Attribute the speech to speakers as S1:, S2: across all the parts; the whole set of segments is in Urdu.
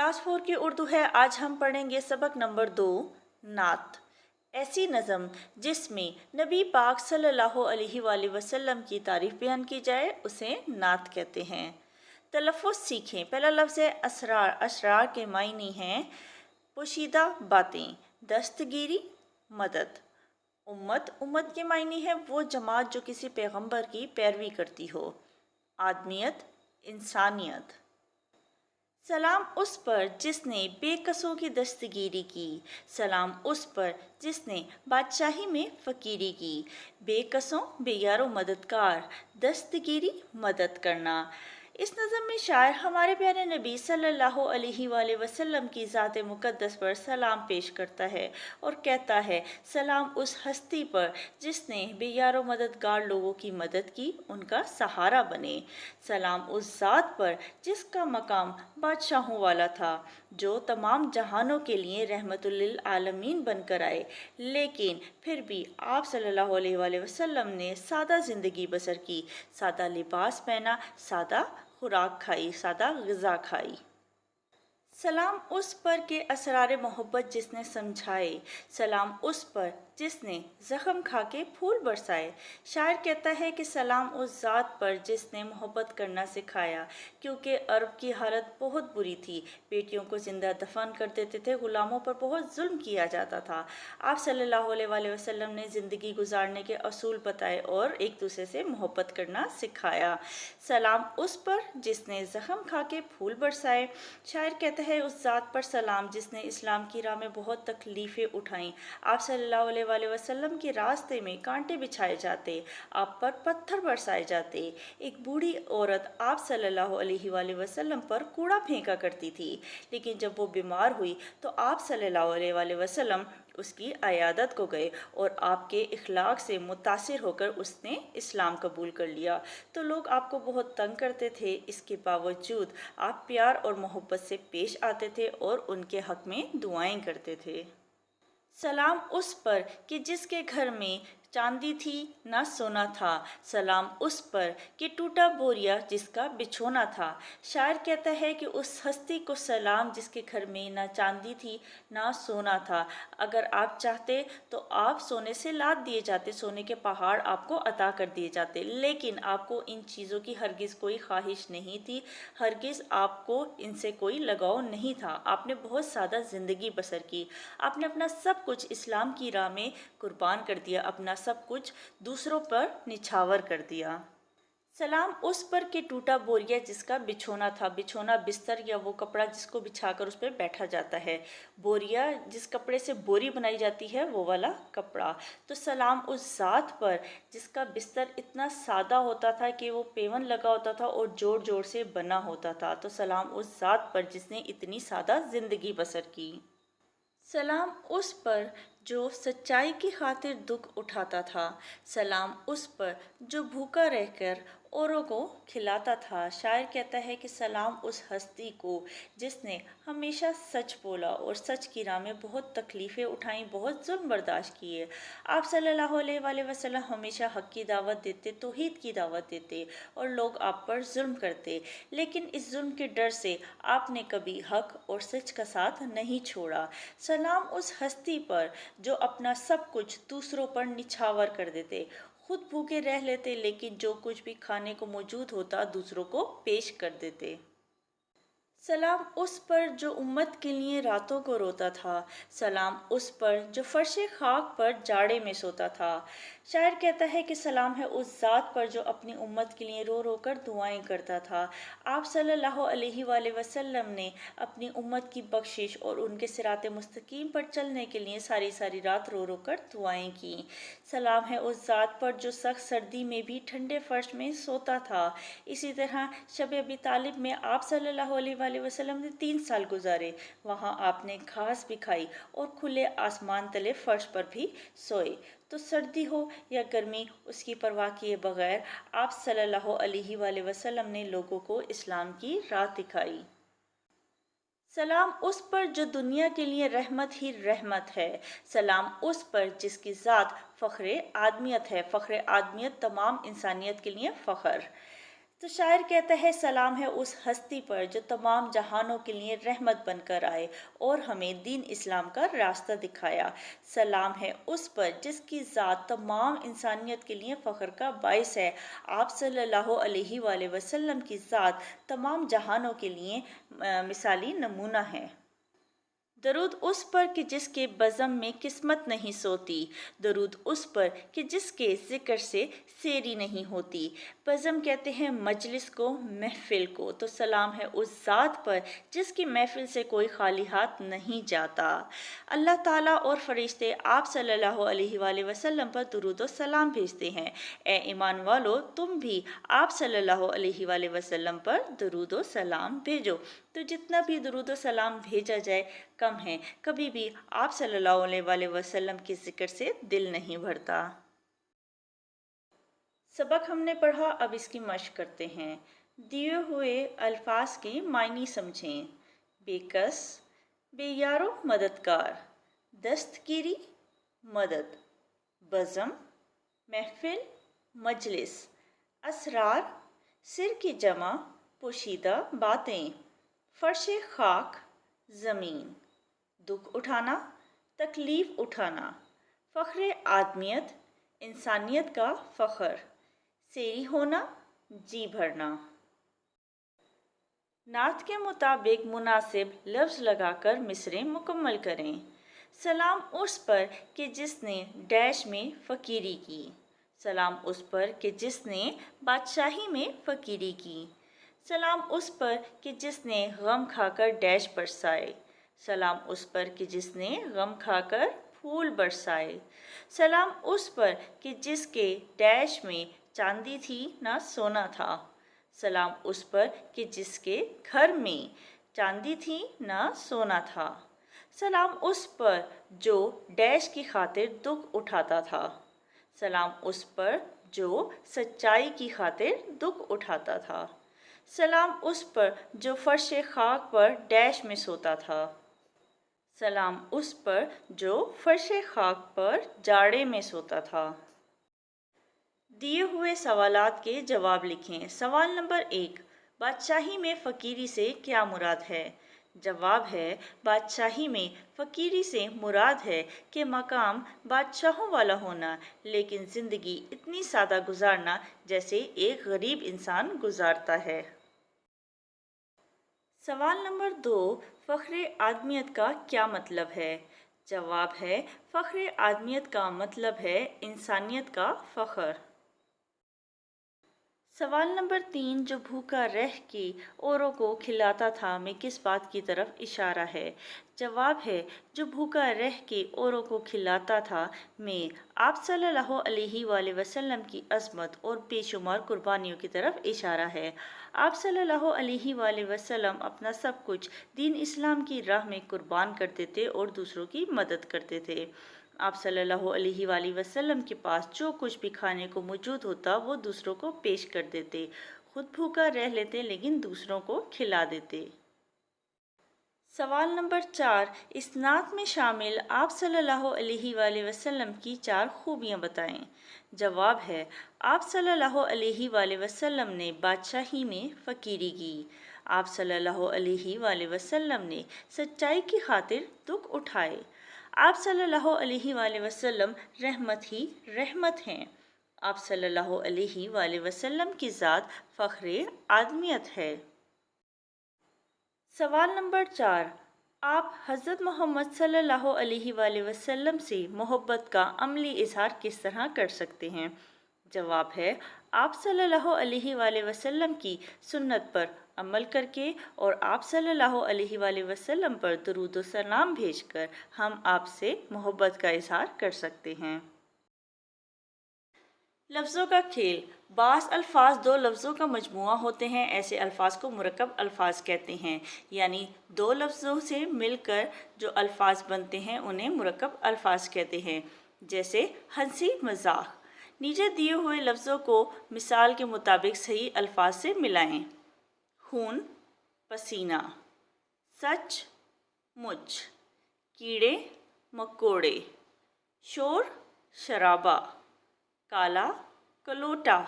S1: کلاس 4 کی اردو ہے۔ آج ہم پڑھیں گے سبق نمبر 2، نعت۔ ایسی نظم جس میں نبی پاک صلی اللہ علیہ وآلہ وسلم کی تعریف بیان کی جائے اسے نعت کہتے ہیں۔ تلفظ سیکھیں۔ پہلا لفظ ہے اسرار۔ اسرار کے معنی ہیں پوشیدہ باتیں، دستگیری، مدد۔ امت۔ امت کے معنی ہے وہ جماعت جو کسی پیغمبر کی پیروی کرتی ہو۔ آدمیت، انسانیت۔ سلام اس پر جس نے بے کسوں کی دستگیری کی، سلام اس پر جس نے بادشاہی میں فقیری کی۔ بے کسوں بے یار و مددگار، دستگیری مدد کرنا۔ اس نظم میں شاعر ہمارے پیارے نبی صلی اللہ علیہ وآلہ وسلم کی ذات مقدس پر سلام پیش کرتا ہے اور کہتا ہے سلام اس ہستی پر جس نے بے یار و مددگار لوگوں کی مدد کی، ان کا سہارا بنے۔ سلام اس ذات پر جس کا مقام بادشاہوں والا تھا، جو تمام جہانوں کے لیے رحمت للعالمین بن کر آئے، لیکن پھر بھی آپ صلی اللہ علیہ وآلہ وسلم نے سادہ زندگی بسر کی، سادہ لباس پہنا، سادہ خوراک کھائی، سادہ غذا کھائی۔ سلام اس پر کہ اسرار محبت جس نے سمجھائے، سلام اس پر جس نے زخم کھا کے پھول برسائے۔ شاعر کہتا ہے کہ سلام اس ذات پر جس نے محبت کرنا سکھایا، کیونکہ عرب کی حالت بہت بری تھی، بیٹیوں کو زندہ دفن کر دیتے تھے، غلاموں پر بہت ظلم کیا جاتا تھا۔ آپ صلی اللہ علیہ وآلہ وسلم نے زندگی گزارنے کے اصول بتائے اور ایک دوسرے سے محبت کرنا سکھایا۔ سلام اس پر جس نے زخم کھا کے پھول برسائے۔ شاعر کہتا ہے اس ذات پر سلام جس نے اسلام کی راہ میں بہت تکلیفیں اٹھائیں۔ آپ صلی اللہ علیہ وآلہ وسلم کے راستے میں کانٹے بچھائے جاتے، آپ پر پتھر برسائے جاتے۔ ایک بوڑھی عورت آپ صلی اللہ علیہ وآلہ وسلم پر کوڑا پھینکا کرتی تھی، لیکن جب وہ بیمار ہوئی تو آپ صلی اللہ علیہ وآلہ وسلم اس کی عیادت کو گئے اور آپ کے اخلاق سے متاثر ہو کر اس نے اسلام قبول کر لیا۔ تو لوگ آپ کو بہت تنگ کرتے تھے، اس کے باوجود آپ پیار اور محبت سے پیش آتے تھے اور ان کے حق میں دعائیں کرتے تھے۔ سلام اس پر کہ جس کے گھر میں چاندی تھی نہ سونا تھا، سلام اس پر کہ ٹوٹا بوریا جس کا بچھونا تھا۔ شاعر کہتا ہے کہ اس ہستی کو سلام جس کے گھر میں نہ چاندی تھی نہ سونا تھا۔ اگر آپ چاہتے تو آپ سونے سے لاد دیے جاتے، سونے کے پہاڑ آپ کو عطا کر دیے جاتے، لیکن آپ کو ان چیزوں کی ہرگز کوئی خواہش نہیں تھی، ہرگز آپ کو ان سے کوئی لگاؤ نہیں تھا۔ آپ نے بہت سادہ زندگی بسر کی، آپ نے اپنا سب کچھ اسلام کی راہ میں قربان کر دیا، اپنا سب کچھ دوسروں پر نچھاور کر دیا۔ سلام اس پر کہ ٹوٹا بوریا جس کا بچھونا تھا۔ بچھونا بستر یا وہ کپڑا جس کو بچھا کر اس پہ بیٹھا جاتا ہے۔ بوریا جس کپڑے سے بوری بنائی جاتی ہے، وہ والا کپڑا۔ تو سلام اس ذات پر جس کا بستر اتنا سادہ ہوتا تھا کہ وہ پیون لگا ہوتا تھا اور جوڑ جوڑ سے بنا ہوتا تھا۔ تو سلام اس ذات پر جس نے اتنی سادہ زندگی بسر کی۔ سلام اس پر جو سچائی کی خاطر دکھ اٹھاتا تھا، سلام اس پر جو بھوکا رہ کر اوروں کو کھلاتا تھا۔ شاعر کہتا ہے کہ سلام اس ہستی کو جس نے ہمیشہ سچ بولا اور سچ کی راہ میں بہت تکلیفیں اٹھائیں، بہت ظلم برداشت کیے۔ آپ صلی اللہ علیہ وآلہ وسلم ہمیشہ حق کی دعوت دیتے، توحید کی دعوت دیتے اور لوگ آپ پر ظلم کرتے، لیکن اس ظلم کے ڈر سے آپ نے کبھی حق اور سچ کا ساتھ نہیں چھوڑا۔ سلام اس ہستی پر جو اپنا سب کچھ دوسروں پر نچھاور کر دیتے، خود بھوکے رہ لیتے لیکن جو کچھ بھی کھانے کو موجود ہوتا دوسروں کو پیش کر دیتے۔ سلام اس پر جو امت کے لیے راتوں کو روتا تھا، سلام اس پر جو فرش خاک پر جاڑے میں سوتا تھا۔ شاعر کہتا ہے کہ سلام ہے اس ذات پر جو اپنی امت کے لیے رو رو کر دعائیں کرتا تھا۔ آپ صلی اللہ علیہ وآلہ وسلم نے اپنی امت کی بخشش اور ان کے صراط مستقیم پر چلنے کے لیے ساری ساری رات رو رو کر دعائیں کیں۔ سلام ہے اس ذات پر جو سخت سردی میں بھی ٹھنڈے فرش میں سوتا تھا۔ اسی طرح شب ابی طالب میں آپ صلی اللہ علیہ وآلہ وسلم نے 3 سال گزارے، وہاں آپ نے گھاس بھی کھائی اور کھلے آسمان تلے فرش پر بھی سوئے۔ تو سردی ہو یا گرمی، اس کی پرواہ کیے بغیر آپ صلی اللہ علیہ وآلہ وسلم نے لوگوں کو اسلام کی راہ دکھائی۔ سلام اس پر جو دنیا کے لیے رحمت ہی رحمت ہے، سلام اس پر جس کی ذات فخر آدمیت ہے، فخر آدمیت تمام انسانیت کے لیے فخر۔ تو شاعر کہتا ہے سلام ہے اس ہستی پر جو تمام جہانوں کے لیے رحمت بن کر آئے اور ہمیں دین اسلام کا راستہ دکھایا۔ سلام ہے اس پر جس کی ذات تمام انسانیت کے لیے فخر کا باعث ہے۔ آپ صلی اللہ علیہ وآلہ وسلم کی ذات تمام جہانوں کے لیے مثالی نمونہ ہے۔ درود اس پر کہ جس کے بزم میں قسمت نہیں سوتی، درود اس پر کہ جس کے ذکر سے سیری نہیں ہوتی۔ بزم کہتے ہیں مجلس کو، محفل کو، تو سلام ہے اس ذات پر جس کی محفل سے کوئی خالی ہاتھ نہیں جاتا۔ اللہ تعالیٰ اور فرشتے آپ صلی اللہ علیہ وآلہ وسلم پر درود و سلام بھیجتے ہیں۔ اے ایمان والو، تم بھی آپ صلی اللہ علیہ وآلہ وسلم پر درود و سلام بھیجو۔ تو جتنا بھی درود و سلام بھیجا جائے کم ہے، کبھی بھی آپ صلی اللہ علیہ وآلہ وسلم کے ذکر سے دل نہیں بھرتا۔ سبق ہم نے پڑھا، اب اس کی مشق کرتے ہیں۔ دیے ہوئے الفاظ کے معنی سمجھیں۔ بے کس، بے یارو مددگار، دستگیری مدد، بزم محفل مجلس، اسرار سر کی جمع پوشیدہ باتیں، فرش خاک زمین، دکھ اٹھانا تکلیف اٹھانا، فخر آدمیت انسانیت کا فخر، سیری ہونا جی بھرنا۔ نعت کے مطابق مناسب لفظ لگا کر مصرعے مکمل کریں۔ سلام اس پر کہ جس نے ڈیش میں فقیری کی، سلام اس پر کہ جس نے بادشاہی میں فقیری کی، سلام اس پر کہ جس نے غم کھا کر ڈیش برسائے، سلام اس پر کہ جس نے غم کھا کر پھول برسائے، سلام اس پر کہ جس کے ڈیش میں چاندی تھی نہ سونا تھا، سلام اس پر کہ جس کے گھر میں چاندی تھی نہ سونا تھا، سلام اس پر جو ڈیش کی خاطر دکھ اٹھاتا تھا، سلام اس پر جو سچائی کی خاطر دکھ اٹھاتا تھا، سلام اس پر جو فرش خاک پر ڈیش میں سوتا تھا، سلام اس پر جو فرش خاک پر جاڑے میں سوتا تھا۔ دیے ہوئے سوالات کے جواب لکھیں۔ سوال نمبر 1، بادشاہی میں فقیری سے کیا مراد ہے؟ جواب ہے، بادشاہی میں فقیری سے مراد ہے کہ مقام بادشاہوں والا ہونا، لیکن زندگی اتنی سادہ گزارنا جیسے ایک غریب انسان گزارتا ہے۔ سوال نمبر 2، فخر آدمیت کا کیا مطلب ہے؟ جواب ہے، فخر آدمیت کا مطلب ہے انسانیت کا فخر۔ سوال نمبر 3، جو بھوکا رہ کے اوروں کو کھلاتا تھا میں کس بات کی طرف اشارہ ہے؟ جواب ہے، جو بھوکا رہ کے اوروں کو کھلاتا تھا میں آپ صلی اللہ علیہ وآلہ وسلم کی عظمت اور بے شمار قربانیوں کی طرف اشارہ ہے۔ آپ صلی اللہ علیہ وآلہ وسلم اپنا سب کچھ دین اسلام کی راہ میں قربان کرتے تھے اور دوسروں کی مدد کرتے تھے۔ آپ صلی اللہ علیہ وآلہ وسلم کے پاس جو کچھ بھی کھانے کو موجود ہوتا وہ دوسروں کو پیش کر دیتے، خود بھوکا رہ لیتے لیکن دوسروں کو کھلا دیتے۔ سوال نمبر 4، اس نعت میں شامل آپ صلی اللہ علیہ وآلہ وسلم کی 4 خوبیاں بتائیں۔ جواب ہے، آپ صلی اللہ علیہ وآلہ وسلم نے بادشاہی میں فقیری کی، آپ صلی اللہ علیہ وآلہ وسلم نے سچائی کی خاطر دکھ اٹھائے، آپ صلی اللہ علیہ وآلہ وسلم رحمت ہی رحمت ہیں، آپ صلی اللہ علیہ وآلہ وسلم کی ذات فخر آدمیت ہے۔ سوال نمبر 4، آپ حضرت محمد صلی اللہ علیہ وآلہ وسلم سے محبت کا عملی اظہار کس طرح کر سکتے ہیں؟ جواب ہے، آپ صلی اللہ علیہ وآلہ وسلم کی سنت پر عمل کر کے اور آپ صلی اللہ علیہ وآلہ وسلم پر درود و سلام بھیج کر ہم آپ سے محبت کا اظہار کر سکتے ہیں۔ لفظوں کا کھیل۔ بعض الفاظ 2 لفظوں کا مجموعہ ہوتے ہیں، ایسے الفاظ کو مرکب الفاظ کہتے ہیں، یعنی 2 لفظوں سے مل کر جو الفاظ بنتے ہیں انہیں مرکب الفاظ کہتے ہیں۔ جیسے ہنسی مذاق۔ نیچے دیے ہوئے لفظوں کو مثال کے مطابق صحیح الفاظ سے ملائیں۔ خون پسینہ، سچ مچ، کیڑے مکوڑے، شور شرابہ، کالا کلوٹا،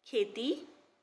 S1: کھیتی